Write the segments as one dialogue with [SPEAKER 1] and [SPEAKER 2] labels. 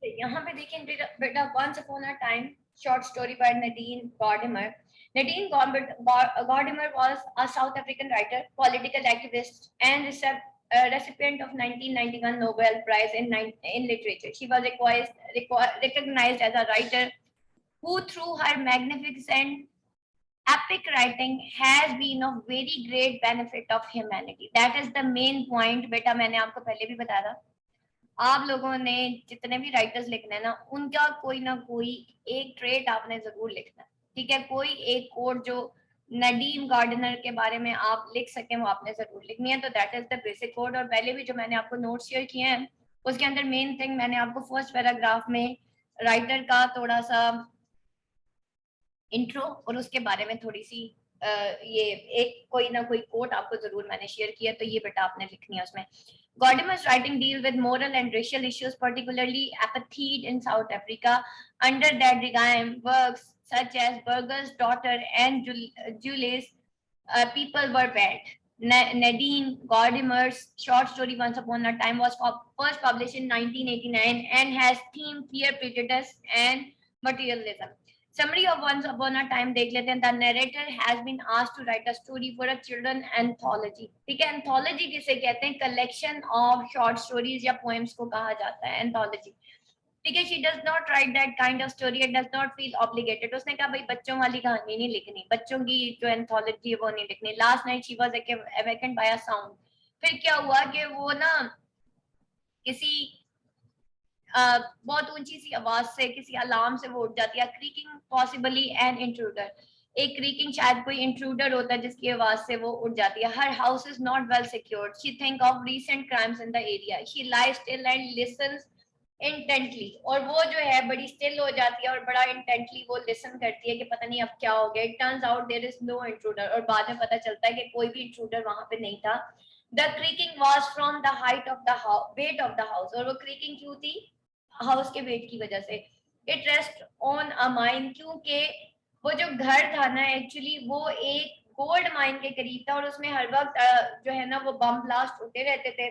[SPEAKER 1] यहाँ पे देखें बेटा, once upon a time, short story by Nadine Gordimer. Gordimer was a South African writer, political activist, and recipient of 1991 Nobel Prize in Literature. She was recognized as a writer who, through her magnificent epic writing, has been of very great benefit of humanity. That is the main point. बेटा मैंने आपको पहले भी बताया था, आप लोगों ने जितने भी राइटर्स लिखने हैं ना, उनका कोई ना कोई एक ट्रेट आपने जरूर लिखना है, ठीक है। कोई एक कोड जो नडीम गार्डनर के बारे में आप लिख सकें वो आपने जरूर लिखनी है। तो that is the basic code. और पहले भी जो मैंने आपको नोट शेयर किए हैं उसके अंदर मेन थिंग मैंने आपको फर्स्ट पैराग्राफ में राइटर का थोड़ा सा इंट्रो और उसके बारे में थोड़ी सी ये एक कोई ना कोई कोट आपको जरूर मैंने शेयर किया, तो ये बेटा आपने लिखनी है उसमें। Gordimer's writing deal with moral and racial issues, particularly apartheid in South Africa. Under that regime, works such as Burger's Daughter and Julie's People Were Bad. Nadine Gordimer's short story Once Upon a Time was first published in 1989 and has themed clear prejudice and materialism. Summary of Once Upon a Time देख लेते हैं। The narrator has been asked to write a story for a children anthology। ठीक है, anthology किसे कहते हैं? collection of short stories या poems को कहा जाता है anthology। ठीक है, she does not write that kind of story and does not feel obligated। उसने कहा भाई बच्चों वाली कहानी नहीं लिखनी, बच्चों की जो anthology है वो नहीं लिखनी। Last night she was awakened by a sound। फिर क्या हुआ कि वो ना किसी बहुत ऊंची सी आवाज से, किसी अलार्म से वो उठ जाती है। क्रीकिंग पॉसिबली एन इंट्रूडर, एक क्रीकिंग शायद कोई इंट्रूडर होता है जिसकी आवाज से वो उठ जाती है। Her house is not well secured. She think of recent crimes in the area. She lies still and listens intently. और वो जो है बड़ी स्टिल हो जाती है और बड़ा इंटेंटली वो लिसन करती है कि पता नहीं अब क्या हो गया। It turns out there is no intruder. और बाद में पता चलता है कि कोई भी इंट्रूडर वहां पे नहीं था। The creaking was from the height of the weight of the house. और वो क्रीकिंग क्यों थी? हाउस के वेट की वजह से। It rest on a mine, क्योंकि वो जो घर था ना एक्चुअली वो एक गोल्ड माइन के करीब था और उसमें हर वक्त जो है ना वो बम ब्लास्ट होते रहते थे।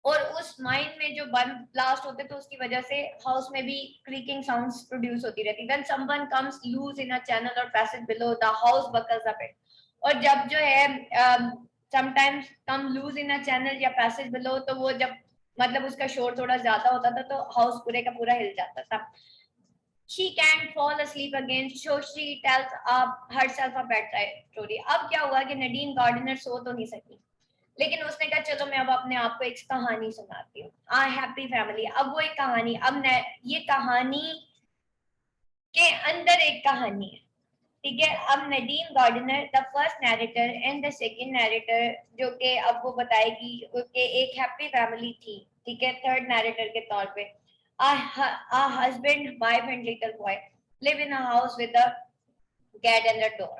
[SPEAKER 1] और उस माइन में जो बम ब्लास्ट होते थे उसकी वजह से हाउस में भी क्रीकिंग साउंड्स प्रोड्यूस होती रहती। When someone comes loose in a channel और passage below the house buckles up it. और जब जो है sometimes come loose in a channel या पैसेज बिलो, तो वो जब मतलब उसका शोर थोड़ा ज्यादा होता था तो हाउस पूरे का पूरा हिल जाता था। She can't fall asleep again, so she tells herself a bedtime story। अब क्या हुआ कि नडीन गार्डनर सो तो नहीं सकी, लेकिन उसने कहा चलो मैं अब अपने आप को एक कहानी सुनाती हूँ। आ हैप्पी फैमिली। अब वो एक कहानी, अब ये कहानी के अंदर एक कहानी है, ठीक है। अब Nadine Gordimer the first narrator and the second narrator, जो कि अब वो बताएगी कि एक हैप्पी फैमिली थी, ठीक है, थर्ड नैरेटर के तौर पे। a husband, wife and little boy live in a house with a cat and a dog।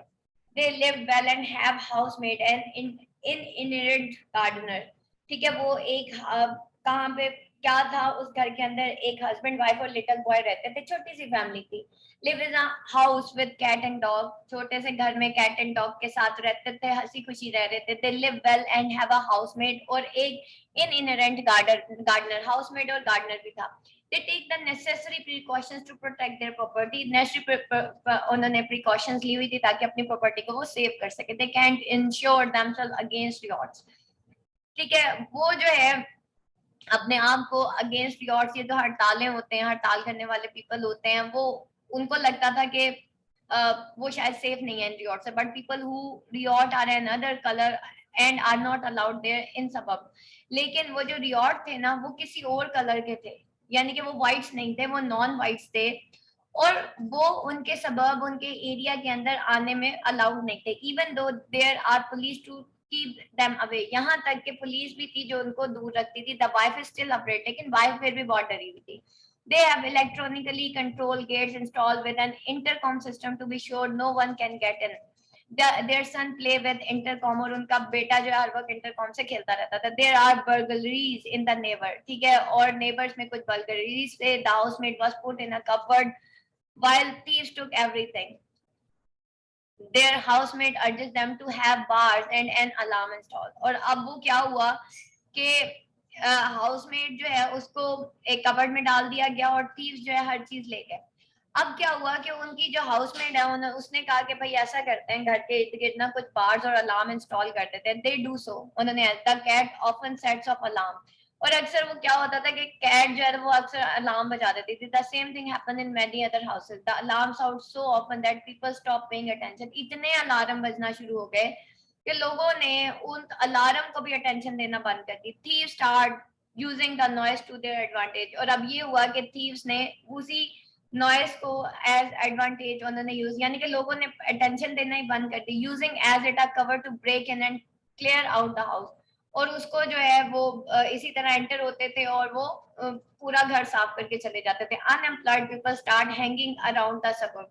[SPEAKER 1] they live well and have housemaid and inherent gardener। ठीक है, वो एक कहाँ पे क्या था, उस घर के अंदर एक हस्बैंड वाइफ और लिटिल बॉय रहते थे, छोटी सी फैमिली थी। Live in a house with cat and dog, छोटे से घर में कैट एंड डॉग के साथ रहते थे, हंसी खुशी रह रहे थे। They live well and have a housemate और एक इनहेरेंट गार्डनर, हाउसमेट और गार्डनर भी था। they take the necessary precautions to protect their property। उन्होंने precautions ली हुई थी ताकि अपनी प्रॉपर्टी को वो सेव कर सके। they can't insure themselves against riots। ठीक है, वो जो है अपने आप को अगेंस्ट रियॉट्स, ये जो हड़तालें होते हैं, हड़ताल करने वाले पीपल होते हैं, वो उनको लगता था कि वो शायद सेफ नहीं है इन रियॉट से। But people who riot are another colour and are not allowed there in suburb. लेकिन वो जो रियॉट थे ना वो किसी और कलर के थे, यानी कि वो व्हाइट्स नहीं थे, वो नॉन व्हाइट्स थे। और वो उनके सबब, उनके एरिया के अंदर आने में अलाउड नहीं थे। Even though there are police to keep them away। यहाँ तक कि पुलिस भी थी जो उनको दूर रखती थी। The wife is still afraid, लेकिन वाइफ फिर भी बहुत डरी हुई थी। They have electronically controlled gates installed with an intercom system to be sure no one can get in। Their son play with intercom, और उनका बेटा जो है हर वक्त intercom से खेलता रहता था। There are burglaries in the neighbor, ठीक है, और neighbors में कुछ burglaries थे। The housemaid was put in a cupboard while thieves took everything। Their housemate urges them to have bars and an alarm installed। और अब वो क्या हुआ कि हाउसमेट जो है उसको एक कबर्ड में डाल दिया गया और थीव्स जो है हर चीज ले गए। अब क्या हुआ कि उनकी जो हाउसमेट है उसने कहा कि भाई ऐसा करते हैं, घर के इर्द गिर्द ना कुछ बार्स और अलार्म इंस्टॉल कर देते हैं। दे डू सो, उन्होंने the cat often sets off alarm. और अक्सर वो क्या होता था कि कैट जो है वो अक्सर अलार्म बजा देती थी। The same thing happened in many other houses, the alarm sound so often that people stop paying attention. इतने अलार्म बजना शुरू हो गए कि लोगों ने उन अलार्म को भी अटेंशन देना बंद कर दी। Thieves start using the noise to their advantage. और अब ये हुआ कि थीव्स ने उसी नॉइस को एज एडवांटेज उन्होंने यूज, यानी कि लोगों ने अटेंशन देना ही बंद कर दी। Using as it a cover to break in and clear out the house. और उसको जो है वो इसी तरह एंटर होते थे और वो पूरा घर साफ करके चले जाते थे। Unemployed people start hanging around the suburb.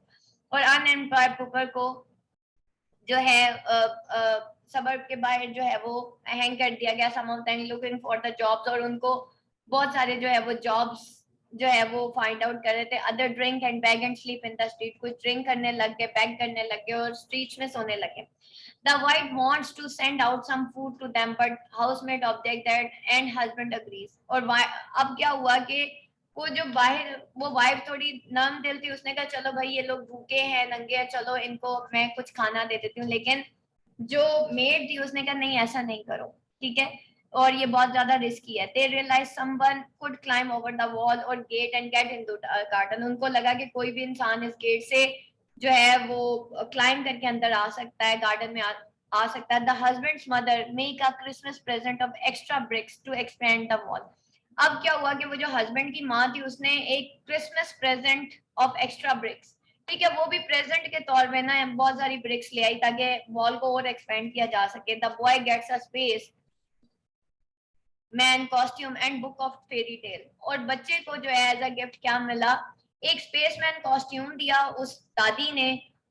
[SPEAKER 1] और अनएम्प्लॉयड पीपल को जो है सबर्ब के बाहर जो है वो हैंग कर दिया गया। Some of them looking for the jobs, और उनको बहुत सारे जो है वो जॉब्स जो है वो फाइंड आउट कर रहे थे। Other drink and bag and sleep in the street, कुछ ड्रिंक करने लग गए, बैग करने लग गए और स्ट्रीट्स में सोने लगे। The wife wants to send out some food to them but housemate object that and husband agrees. और अब क्या हुआ कि वो जो बाहर वो वाइफ थोड़ी नर्म दिल थी, उसने कहा चलो भाई ये लोग भूखे हैं, नंगे हैं, चलो इनको मैं कुछ खाना दे देती हूँ। लेकिन जो मेड थी उसने कहा नहीं ऐसा नहीं करो, ठीक है, और ये बहुत ज्यादा रिस्की है। They realise someone could climb over the wall और get and get into garden. उनको लगा कि कोई भी इंसान इस गेट से जो है वो क्लाइम करके अंदर आ सकता है, गार्डन में आ सकता है। The husband's mother make a Christmas present of extra bricks to expand the wall. अब क्या हुआ कि वो जो हस्बैंड की माँ थी उसने एक Christmas present of extra bricks, ठीक है, वो भी प्रेजेंट के तौर पे ना बहुत सारी ब्रिक्स ले आई ताकि वॉल को और एक्सपेंड किया जा सके। The boy gets a space man costume and book of fairy tale. और बच्चे को जो है एज अ गिफ्ट क्या मिला, एक स्पेसमैन कॉस्ट्यूम दिया उस दादी ने,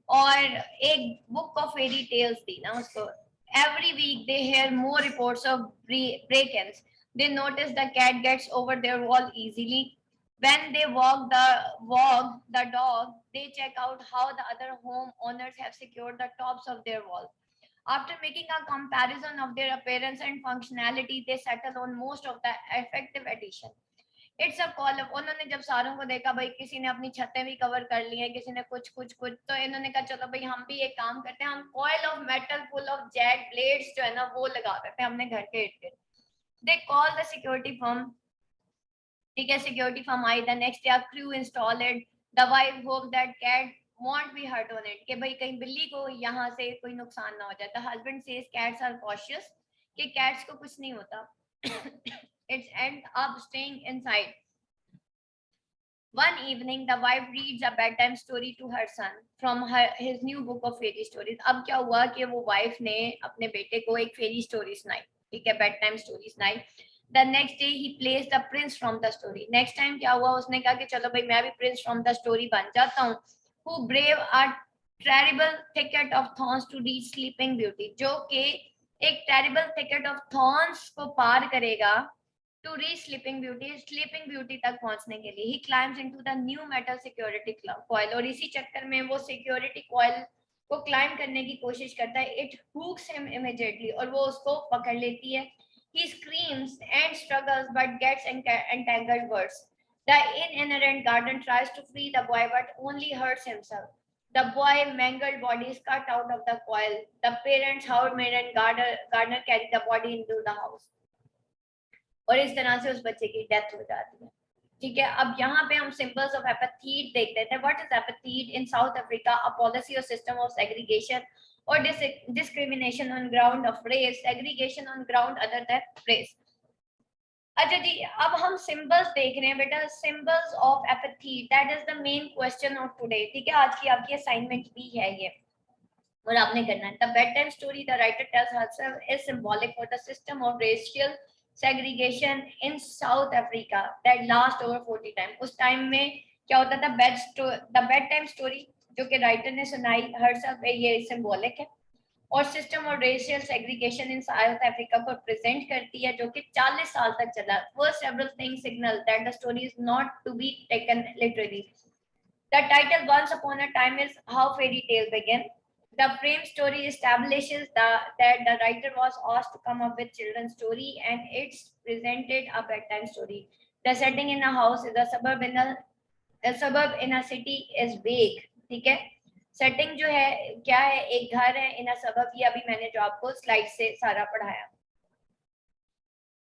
[SPEAKER 1] और एक बुक ऑफ फेरी टेल्स दी ना उसको। Every week they hear more reports of break-ins. They notice the cat gets over their wall easily. When they walk the dog, they check out how the other homeowners have secured the tops of their wall. After making a comparison of their appearance and functionality, they settle on most of the effective addition. It's a call of, उन्होंने जब सारों को देखा भाई किसी ने अपनी छतें भी कवर कर ली हैं, किसी ने कुछ कुछ कुछ, तो इन्होंने कहा चलो भाई हम भी एक काम करते हैं, हम coil of metal full of jet blades जो है ना वो लगा देते हैं अपने घर के इर्द गिर्द। They call the security firm, ठीक है, सिक्योरिटी फर्म आई। The next day crew installed. The wife hope that cat won't be hurt on it, कि भाई कहीं बिल्ली को यहाँ से कोई नुकसान ना हो जाए। The husband says cats are cautious, कि cats को कुछ नहीं होता। It's end up staying inside. One evening, the wife reads a bedtime story to her son from his new book of fairy stories. अब क्या हुआ कि वो वाइफ ने अपने बेटे को एक फेरी स्टोरी सुनाई, ठीक है, बेड टाइम स्टोरी सुनाई। The next day he plays the prince from the story. Next time क्या हुआ, उसने कहा कि चलो भाई मैं भी prince from the story बन जाता हूँ। Who brave a terrible thicket of thorns to reach sleeping beauty, जो कि एक terrible thicket of thorns को पार करेगा to reach sleeping beauty तक पहुंचने के लिए। He climbs into the new metal security coil, और इसी चक्कर में वो security coil को climb करने की कोशिश करता है। It hooks him immediately, और वो उसको पकड़ लेती है। He screams and struggles but gets entangled worse. The inherent garden tries to free the boy but only hurts himself. The boy's mangled body is cut out of the coil. The parents, housemaid and gardener carry the body into the house. और इस तरह से उस बच्चे की death हो जाती है, ठीक है। अब यहाँ पे हम सिंबल्स ऑफ एपैथीड देख लेते हैं। What is apartheid in South Africa? A policy और system of segregation or discrimination on ground of race, segregation on ground other than race. अच्छा जी, अब हम सिंबल्स देख रहे हैं बेटा, symbols of apathy, that is the main question of today, ठीक है, आज की आपकी असाइनमेंट भी है ये, और आपने करना है। The bed time story the writer tells herself is symbolic for the system of racial segregation in South Africa that last over 40 time. उस टाइम में क्या होता था, द बेड टाइम स्टोरी जो कि राइटर ने सुनाई हरसेल्फ, ये सिंबॉलिक है और सिस्टम और racial segregation in South Africa को प्रेजेंट करती है, जो कि 40 साल तक चला। First several things signal that the story is not to be taken literally. The title once upon a time is how fairy tale began. The frame story establishes that the writer was asked to come up with children's story and it's presented a bedtime story. The setting in a house is a suburb in a city is vague. ठीक है, setting जो है क्या है, एक घर है इन अ सबब, ये अभी मैंने जो आपको स्लाइड से सारा पढ़ाया।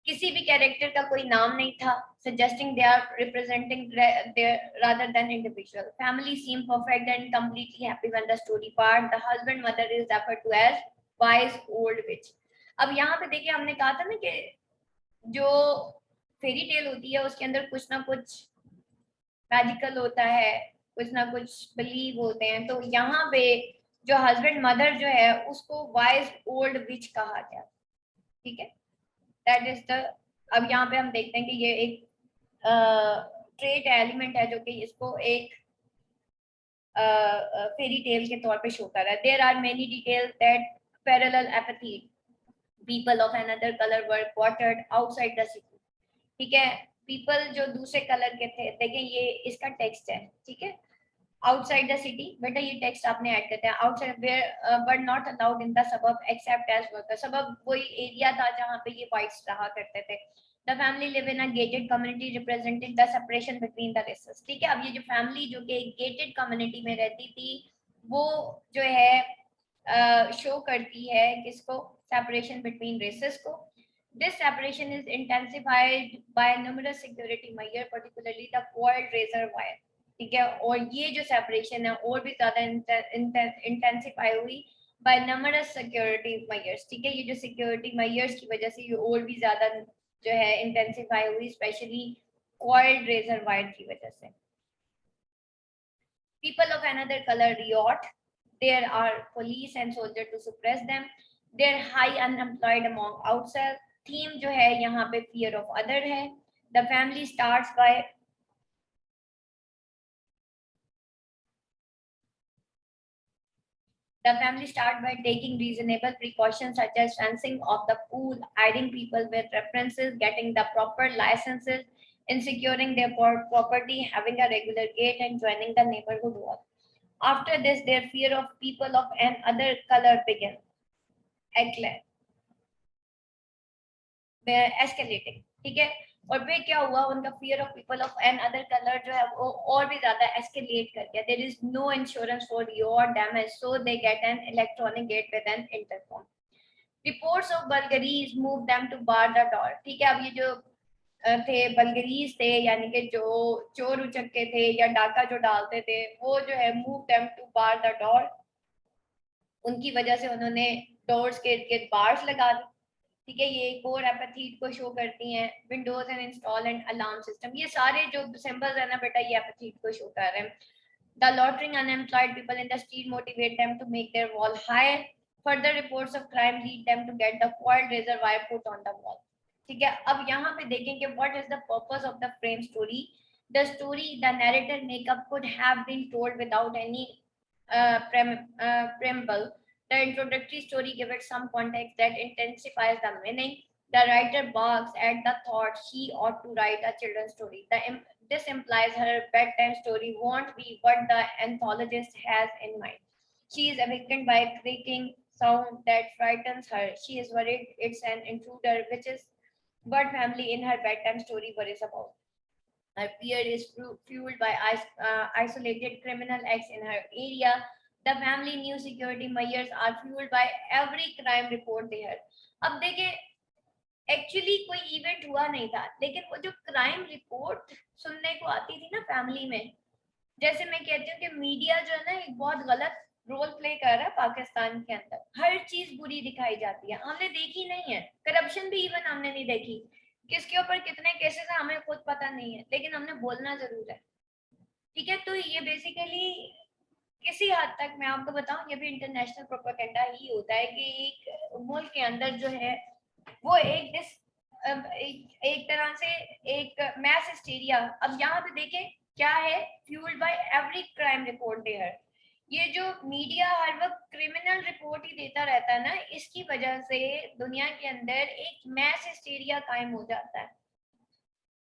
[SPEAKER 1] किसी भी कैरेक्टर का कोई नाम नहीं था, suggesting they are representing their rather than individual. Family seem perfect and completely happy when the story part. The husband mother is referred to as wise old witch. अब यहाँ पे देखिए हमने कहा था ना कि जो फेरी टेल होती है उसके अंदर कुछ ना कुछ मैजिकल होता है, कुछ ना कुछ बिलीव होते हैं, तो यहाँ पे जो हस्बैंड मदर जो है उसको वाइज ओल्ड विच कहा गया। ठीक है, दैट इज द, अब यहाँ पे हम देखते हैं कि ये एक ट्रेट एलिमेंट है जो कि इसको एक फेरी टेल के तौर पे शो कर रहा है। There are many details that parallel apartheid people of another colour were quartered outside the city. ठीक है, पीपल जो दूसरे कलर के थे, देखें ये इसका टेक्स्ट है। ठीक है, outside the city, बेटा ये टेक्स्ट आपने ऐड करते हैं, outside where but not allowed in the suburb except as workers। suburb वही एरिया था जहाँ पे ये whites रहा करते थे। the family live in a gated community representing the separation between the races। ठीक है, अब ये जो फैमिली जो कि gated community में रहती थी वो जो है शो करती है किसको, separation between races को। this separation is intensified by numerous security measures, particularly the coiled razor wire। ठीक है, और ये जो सेपरेशन है और भी ज्यादा इंटेंसिफाई हुई बाय नंबरस सिक्योरिटी मेजर्स। ठीक है, ये जो सिक्योरिटी मेजर्स की वजह से ये और भी ज्यादा जो है इंटेंसिफाई हुई, स्पेशली कॉइल्ड रेजर वायर की वजह से। People of another colour riot, there are police and soldier to suppress them, there high unemployed among outside. Theme जो है यहाँ पे फियर ऑफ अदर है। The family starts by The family start by taking reasonable precautions such as fencing of the pool, hiding people with references, getting the proper licenses, in securing their property, having a regular gate, and joining the neighborhood wall. After this, their fear of people of an other color begins, escalating। ठीक है, और फिर क्या हुआ, उनका fear of people of another colour जो है वो और भी ज्यादा एस्केलेट कर गया। There is no insurance for your damage, so they get an electronic gate with an intercom. Reports of burglaries move them to bar the door. ठीक है, अब ये जो थे बल्गरीज थे, यानी कि जो चोर उचक्के थे या डाका जो डालते थे, वो जो है move them to bar the door, उनकी वजह से उन्होंने डोर्स के इर्द गिर्द बार्स लगा दी। ठीक है, ये कोर एपैथीट को शो करती हैं। Windows and install and alarm system, ये सारे जो सिंबल्स है ना बेटा ये एपैथीट को शो कर रहे हैं। The loitering unemployed people in the street motivate them to make their wall higher. Further reports of crime lead them to get the coiled razor wire put on the wall। ठीक है, अब यहाँ पे देखें कि what is the purpose of the frame story। The story the narrator makeup could have been told without any preamble। The introductory story gives it some context that intensifies the meaning। The writer balks at the thought she ought to write a children's story। This implies her bedtime story won't be what the anthologist has in mind। She is awakened by a creaking sound that frightens her। She is worried it's an intruder, which is what family in her bedtime story worries about। Her fear is fueled by isolated criminal acts in her area। The family new security measures are fueled by every crime report they heard। अब देखें, actually कोई event हुआ नहीं था, लेकिन वो जो crime report सुनने को आती थी ना फैमिली में, जैसे मैं कहती हूँ कि मीडिया जो है ना एक बहुत गलत रोल प्ले कर रहा है पाकिस्तान के अंदर। हर चीज बुरी दिखाई जाती है, हमने देखी नहीं है, करप्शन भी इवन हमने नहीं देखी, किसके ऊपर कितने केसेस हैं हमें खुद पता नहीं है, लेकिन हमने बोलना जरूर है। ठीक है, तो ये बेसिकली किसी हद तक मैं आपको बताऊं, ये भी इंटरनेशनल प्रोपेगेंडा ही होता है कि एक मुल्क के अंदर जो है वो एक तरह से एक मैस हिस्टीरिया। अब यहाँ पे देखें क्या है, fuelled by every crime report there. ये जो मीडिया हर वक्त क्रिमिनल रिपोर्ट ही देता रहता है ना, इसकी वजह से दुनिया के अंदर एक मैस हिस्टीरिया कायम हो जाता है।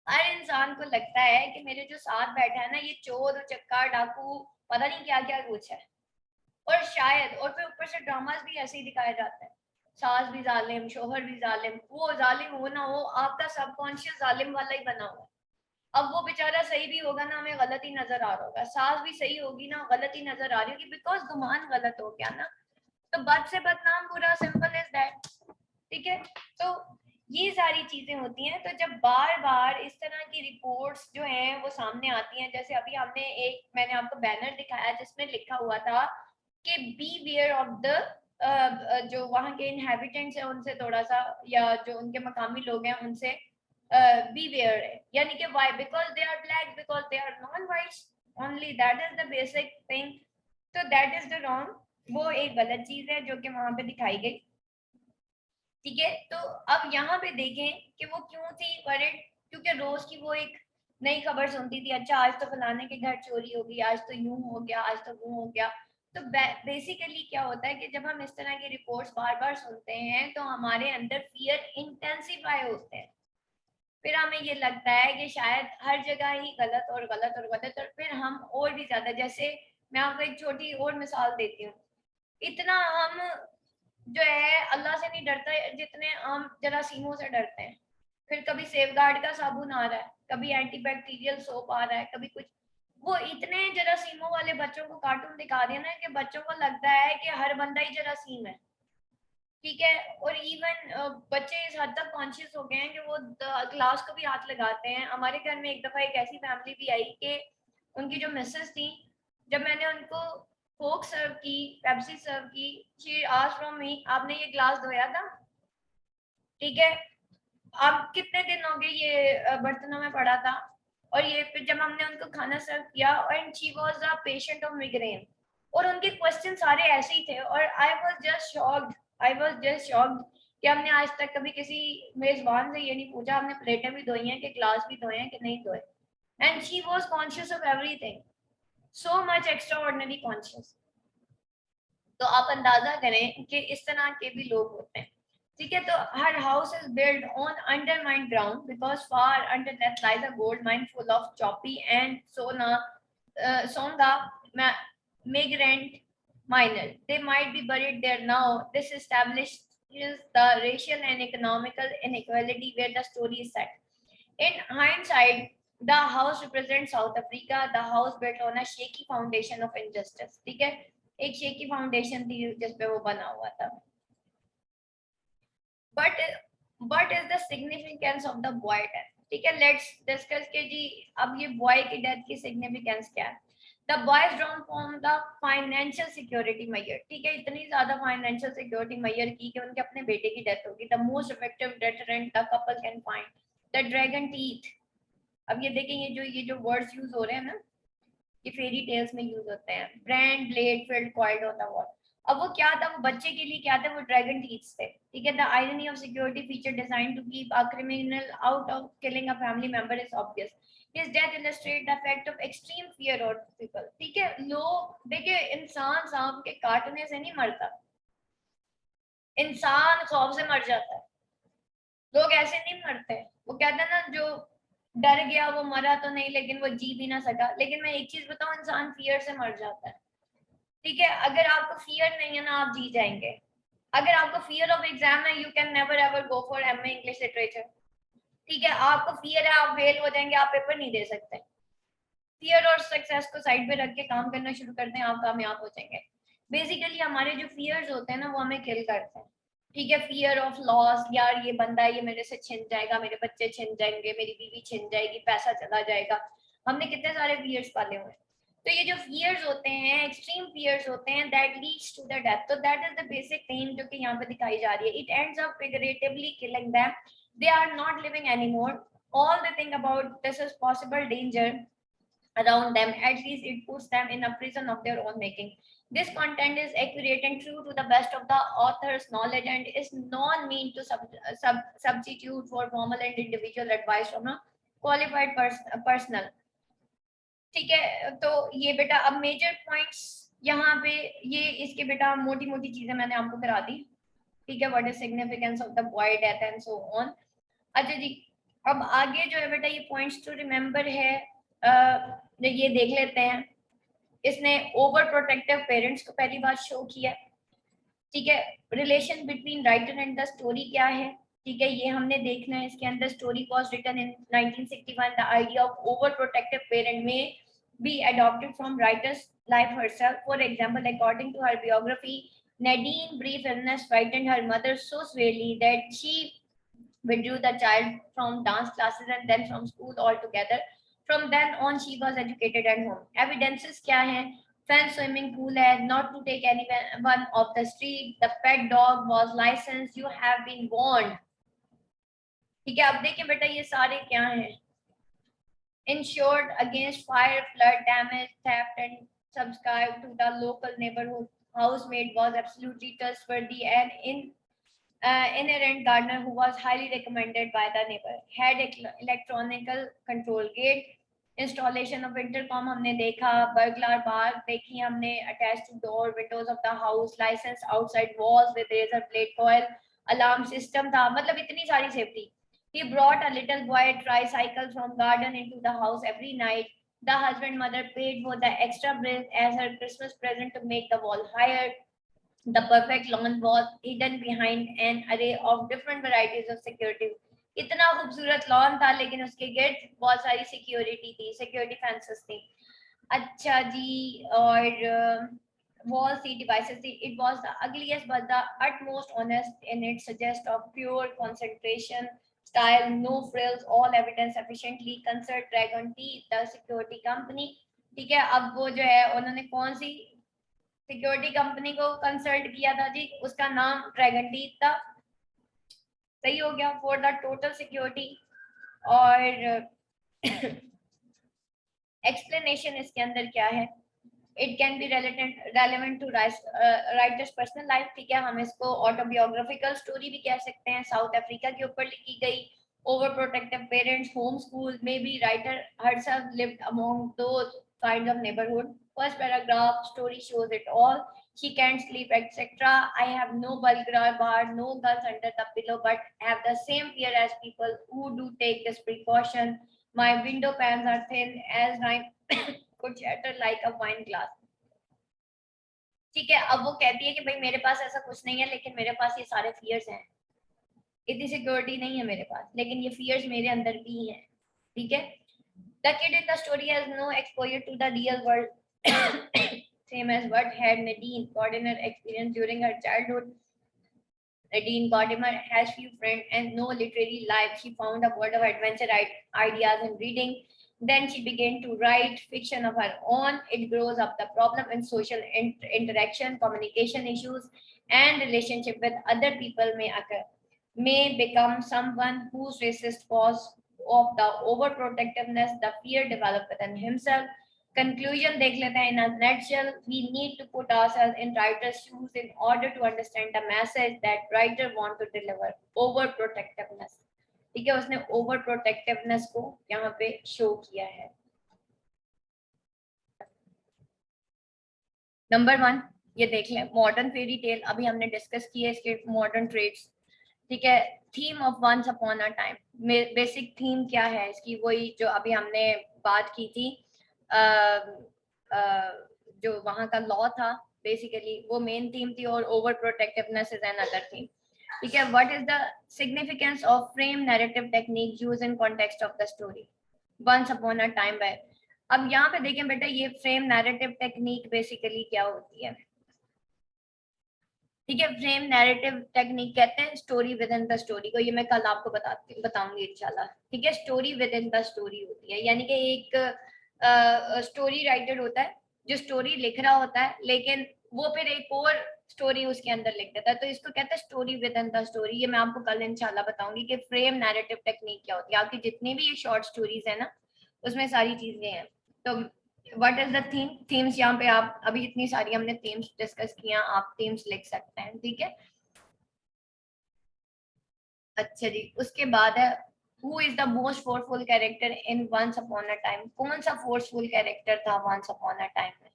[SPEAKER 1] हर इंसान को लगता है कि मेरे जो साथ बैठा है ना ये चोर चक्का डाकू पता नहीं क्या क्या कुछ है, और शायद, और फिर ऊपर से ड्रामास भी ऐसे ही दिखाया जाता है, सास भी जालिम, शोहर भी जालिम, वो जालिम हो ना हो, आपका सबकॉन्शियस जालिम वाला ही बना हुआ है। अब वो बेचारा सही भी होगा ना, हमें गलत ही नजर आ रहा होगा, सास भी सही होगी ना, गलत ही नजर आ रही होगी, बिकॉज गुमान गलत हो गया ना। तो बद से बदनाम बुरा, सिंपल इज दैट। ठीक है, तो ये सारी चीजें होती हैं। तो जब बार बार इस तरह की रिपोर्ट्स जो हैं वो सामने आती हैं, जैसे अभी हमने एक, मैंने आपको बैनर दिखाया जिसमें लिखा हुआ था कि बी वेयर ऑफ द, जो वहाँ के इनहेबिटेंट्स हैं उनसे थोड़ा सा, या जो उनके मकामी लोग हैं उनसे बी वेयर है, यानी कि why, because they are black, because they are non whites only, that is the basic thing. तो दैट इज द रॉन्ग, वो एक गलत चीज है जो कि वहां पे दिखाई गई। ठीक है, तो अब यहाँ पे देखें कि वो क्यों थी वरिड, क्योंकि रोज की वो एक नई खबर सुनती थी, अच्छा आज तो फलाने के घर चोरी हो गई, आज तो यूं हो गया, आज तो वो हो गया। तो बेसिकली क्या होता है कि जब हम इस तरह की रिपोर्ट्स बार बार सुनते हैं तो हमारे अंदर फियर इंटेंसिफाई होते हैं, फिर हमें ये लगता है कि शायद हर जगह ही गलत और गलत और गलत, और फिर हम और भी ज्यादा, जैसे मैं आपको एक छोटी और मिसाल देती हूँ, इतना हम जो है अल्लाह से नहीं डरते जितने हम जरासीमों से डरते हैं। फिर कभी सेफगार्ड का साबुन आ रहा है, कभी एंटीबैक्टीरियल सोप आ रहा है, कभी कुछ, वो इतने जरासीमों वाले बच्चों को कार्टून दिखा दिया ना कि बच्चों को लगता है कि हर बंदा ही जरासीम है। ठीक है, और इवन बच्चे इस हद तक कॉन्शियस हो गए हैं कि वो क्लास को भी हाथ लगाते हैं। हमारे घर में एक दफा एक ऐसी फैमिली भी आई कि उनकी जो मिसेस थी, जब मैंने उनको कोक सर्व की, पेप्सी सर्व की, शी आस्क्ड फ्रॉम मी, आपने ये ग्लास धोया था? ठीक है, अब कितने दिन हो गए ये बर्तनों में पड़ा था। और ये फिर जब हमने उनको खाना सर्व किया, and she was a patient of migraine, और उनके क्वेश्चन सारे ऐसे ही थे, और I was just shocked, I was just shocked कि हमने आज तक कभी किसी मेजबान से ये नहीं पूछा, हमने प्लेटें भी धोई हैं कि ग्लास भी धोए हैं कि नहीं धोए, and she was conscious of everything, so much extra ordinary conscious. तो आप अंदाजा करें कि इस तरह के भी लोग होते हैं। ठीक है, तो her house is built on undermined ground, because far under that lies a gold mine full of choppy and songa migrant miners. They might be buried there now. This establishes the racial and economical inequality where the story is set. In hindsight, the house represents South Africa, the house built on a shaky foundation of injustice. ठीक है, एक shaky foundation थी जिसपे वो बना हुआ था। But is the significance of the boy death? ठीक है, लेट्स डिस्कस के जी अब ये बॉय की डेथ की सिग्निफिकेंस क्या है। The boy drawn from the financial security mayor. ठीक है, इतनी ज्यादा फाइनेंशियल सिक्योरिटी मैयर की कि उनके अपने बेटे की डेथ होगी। The most effective deterrent the couple can find, the dragon teeth. अब ये देखें, ये जो वर्ड्स यूज हो रहे हैं ना, ये फेरी टेल्स में यूज होते हैं। Brand blade field coiled on the wall. अब वो क्या था, वो बच्चे के लिए क्या था, वो ड्रैगन टीथ्स थे। ठीक है, the irony of security feature design to keep a criminal out of killing a family member is obvious. His death illustrate the fact of extreme fear of people. ठीक है, लोग देखिए, इंसान सांप के काटने से नहीं मरता, इंसान खौफ से मर जाता है। लोग ऐसे नहीं मरते। वो कहते हैं ना, जो डर गया वो मरा तो नहीं, लेकिन वो जी भी ना सका। लेकिन मैं एक चीज बताऊं, इंसान फियर से मर जाता है। ठीक है, अगर आपको फियर नहीं है ना, आप जी जाएंगे। अगर आपको फियर ऑफ एग्जाम है, you can never ever go for MA English literature. ठीक है, आपको फियर है, आप फेल हो जाएंगे, आप पेपर नहीं दे सकते। फियर और सक्सेस को साइड पे रख के काम करना शुरू करते हैं, आप कामयाब हो जाएंगे। बेसिकली हमारे जो फियर्स होते हैं ना, वो हमें किल करते हैं। ठीक है, फियर ऑफ लॉस, यार ये बंदा ये मेरे से छिन जाएगा, मेरे बच्चे छिन जाएंगे, मेरी बीवी छिन जाएगी, पैसा चला जाएगा। हमने कितने सारे फियर्स पाले हुए हैं। तो ये जो फियर्स होते हैं, एक्सट्रीम फियर्स होते हैं, that leads to the death. तो that is the basic thing जो कि यहाँ पे दिखाई जा रही है। It ends up figuratively killing them, they are not living anymore. All the thing about this is possible danger around them, at least it puts them in a prison of their own making. This content is accurate and true to the best of the author's knowledge and is not meant to substitute for formal and individual advice from a qualified personal. ठीक है, तो ये बेटा अब major points यहाँ पे, ये इसके बेटा मोटी मोटी चीजें मैंने आपको करा दी। ठीक है, what is significance of the boy death and so on. अच्छा जी, अब आगे जो है बेटा ये पॉइंट्स टू रिमेम्बर है, ये देख लेते हैं। इसने ओवर प्रोटेक्टिव पेरेंट्स को पहली बार शो किया। ठीक है, relation between writer and the story क्या है, ठीक है, ये हमने देखना है। इसके अंदर story was written in 1961। The idea of over protective parent में be adopted from writer's life herself. For example, according to her biography, Nadine brief illness frightened her mother so severely that she withdrew the child from dance classes and then from school altogether. From then on, she was educated at home. Evidences क्या हैं? Fence swimming pool है, not to take anyone off the street. The pet dog was licensed. You have been warned. ठीक है, अब देखिए बेटा ये सारे क्या हैं? Insured against fire, flood damage, theft, and subscribed to the local neighborhood housemaid was absolutely trustworthy and inherent gardener who was highly recommended by the neighbor. Had electronical control gate, installation of intercom हमने देखा, burglar bar देखी हमने, attached to door windows of the house, license outside walls with razor blade coil, alarm system था, मतलब इतनी सारी safety. He brought a little boy tricycle from garden into the house every night. The husband mother paid for the extra bill as her Christmas present to make the wall higher. The perfect lawn was hidden behind an array of different varieties of security. इतना खूबसूरत lawn था लेकिन उसके gate बहुत सारी security थी, security fences थी। अच्छा जी, और wall seat devices थी. It was the ugliest but the utmost honest in its suggest of pure concentration style, no frills, all evidence sufficiently concert dragon teeth, the security company. ठीक है, अब वो जो है उन्होंने कौन सी सिक्योरिटी कंपनी को कंसल्ट किया था जी, उसका नाम ड्रैगन टीथ था। सही हो गया, फॉर द टोटल सिक्योरिटी। और एक्सप्लेनेशन इसके अंदर क्या है? It can be relevant to writer's personal life. ठीक है, हम इसको ऑटोबियोग्राफिकल स्टोरी भी कह सकते हैं, साउथ अफ्रीका के ऊपर लिखी गई। Over protective parents, home school, may be writer herself lived among those kinds of neighbourhood. First paragraph, story shows it all, she can't sleep etc. I have no burglar bar, no guns under the pillow, but have the same fear as people who do take this precaution. My window panes are thin as I could shatter like a wine glass. ठीक है, अब वो कहती है कि भाई मेरे पास ऐसा कुछ नहीं है लेकिन मेरे पास ये सारे फियर्स हैं, इतनी सिक्योरिटी नहीं है मेरे पास, लेकिन ये फियर्स मेरे अंदर भी हैं। ठीक है, the kid in the story has no exposure to the real world same as what had Nadine Gordimer experienced during her childhood. Nadine Gordimer has few friends and no literary life. She found a world of adventure ideas in reading. Then she began to write fiction of her own. It grows up the problem in social interaction, communication issues, and relationship with other people may occur. May become someone whose racist cause of the overprotectiveness, the fear developed within himself. Conclusion देख लेते हैं. In a nutshell, we need to put ourselves in writer's shoes in order to understand the message that writer want to deliver. Overprotectiveness. ठीक है, उसने over protectiveness को यहाँ पे show किया है। नंबर 1 ये देख लें, मॉडर्न फेरी टेल, अभी हमने डिस्कस किया इसके मॉडर्न ट्रेड्स। ठीक है, theme of once upon a time, basic theme क्या है इसकी? वही जो अभी हमने बात की थी, जो वहाँ का लॉ था बेसिकली वो मेन थीम थी, और over protectiveness is another theme. ठीक है, what is the significance of frame narrative technique used in context of the story once upon a time by. अब यहाँ पे देखें बेटा, ये फ्रेम नैरेटिव टेक्निक बेसिकली क्या होती है? ठीक है, फ्रेम नैरेटिव टेक्निक कहते हैं story with in the story को, ये मैं कल आपको बताऊंगी इंशाल्लाह। ठीक है, story with in the story होती है, यानी कि एक स्टोरी राइटर होता है जो स्टोरी लिख रहा होता है, लेकिन वो फिर एक और स्टोरी उसके अंदर लिख देता है, तो इसको कहते हैं story with in the story. ये मैं आपको कल इंशाल्लाह बताऊंगी कि फ्रेम नैरेटिव टेक्निक क्या होती है। आपकी जितनी भी ये शॉर्ट स्टोरीज है ना, उसमें सारी चीजें हैं। तो what is the theme? Themes यहाँ पे आप अभी इतनी सारी हमने थीम्स डिस्कस किया, आप थीम्स लिख सकते हैं। ठीक है, अच्छा जी, उसके बाद है who is the most forceful character in once upon a time. कौन सा फोर्सफुल कैरेक्टर था वंस अपॉन अ टाइम में?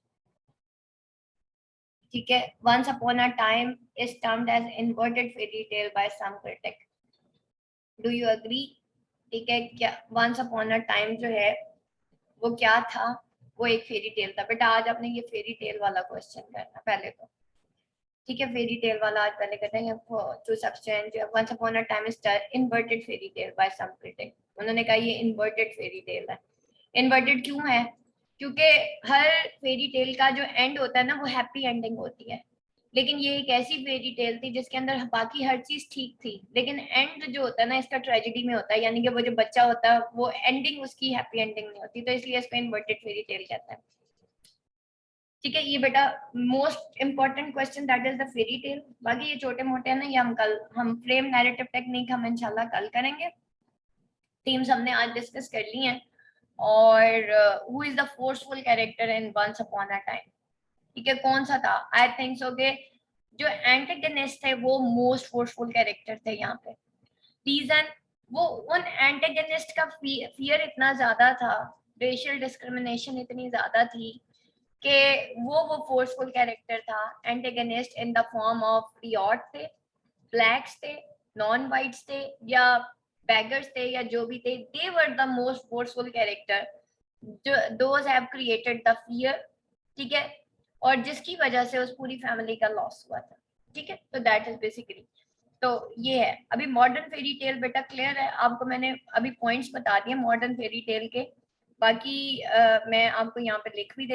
[SPEAKER 1] ठीक है, once upon a time is termed as inverted fairy tale by some critic. Do you agree? ठीक है, क्या once upon a time जो है वो क्या था? वो एक फेरी टेल था। बेटा आज आपने ये फेरी टेल वाला क्वेश्चन करना पहले तो, ठीक है। फेरी टेल वाला आज पहले करते हैं। To substance once upon a time inverted fairy tale by some critic. उन्होंने कहा ये इन्वर्टेड फेरी टेल है। इन्वर्टेड क्यों है? क्योंकि हर फेरी टेल का जो एंड होता है ना वो हैप्पी एंडिंग होती है, लेकिन ये एक ऐसी फेरी टेल थी जिसके अंदर बाकी हर चीज ठीक थी, लेकिन एंड जो होता है ना इसका ट्रेजेडी में होता है, यानी कि वो जो बच्चा होता है वो एंडिंग उसकी हैप्पी एंडिंग नहीं होती, तो इसलिए इसको इन्वर्टेड फेरी टेल कहते हैं। ठीक है, ये बेटा most important question that is the fairy tale. बाकी ये छोटे मोटे हैं ना, ये हम फ्रेम नैरेटिव टेक्निक हम इंशाल्लाह कल करेंगे। थीम्स हमने आज डिस्कस कर ली हैं। और who is the forceful character in once upon a time, ठीक है, कौन सा था? आई थिंक सो के जो एंटेगनिस्ट थे वो मोस्ट फोर्सफुल कैरेक्टर थे यहाँ पे। रीजन, वो उन एंटेगनिस्ट का फियर इतना ज्यादा था, रेशियल डिस्क्रिमिनेशन इतनी ज्यादा थी कि वो फोर्सफुल कैरेक्टर था। Antagonist in the form of riot थे, ब्लैक्स थे, नॉन वाइट्स थे, या बैगर्स थे, या जो भी थे, they were the most forceful character, जो those have created the fear, ठीक है, और जिसकी वजह से उस पूरी फैमिली का लॉस हुआ था। ठीक है, तो दैट इज बेसिकली, तो ये है। अभी मॉडर्न फेरी टेल बेटा क्लियर है आपको? मैंने अभी पॉइंट्स बता दिए मॉडर्न फेरी टेल के, बाकी मैं आपको यहाँ पे लिख भी दे